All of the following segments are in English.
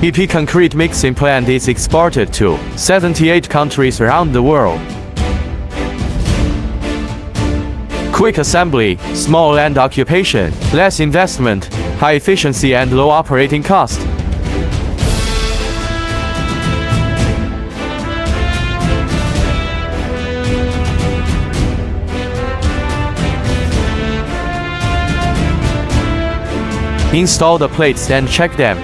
EP concrete mixing plant is exported to 78 countries around the world. Quick assembly, small land occupation, less investment, high efficiency and low operating cost. Install the plates and check them.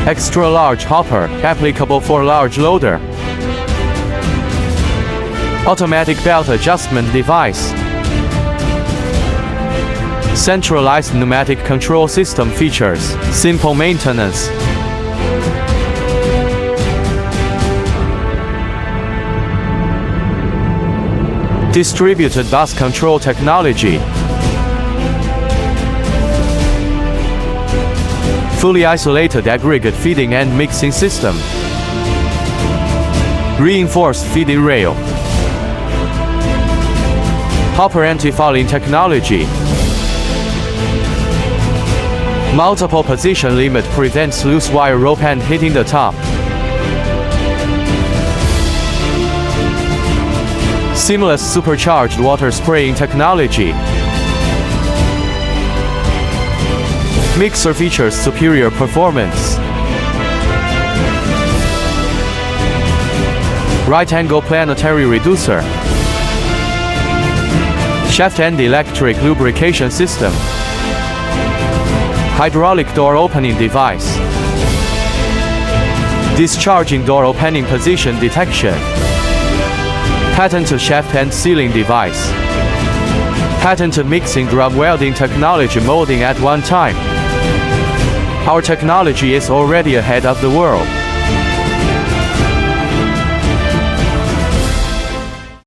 Extra large hopper, applicable for large loader. Automatic belt adjustment device. Centralized pneumatic control system features. Simple maintenance. Distributed bus control technology. Fully isolated aggregate feeding and mixing system. Reinforced feeding rail. Hopper anti-fouling technology. Multiple position limit prevents loose wire rope end hitting the top. Seamless supercharged water spraying technology. Mixer features superior performance. Right angle planetary reducer. Shaft end electric lubrication system. Hydraulic door opening device. Discharging door opening position detection. Patented shaft end sealing device. Patented mixing drum welding technology molding at one time. Our technology is already ahead of the world.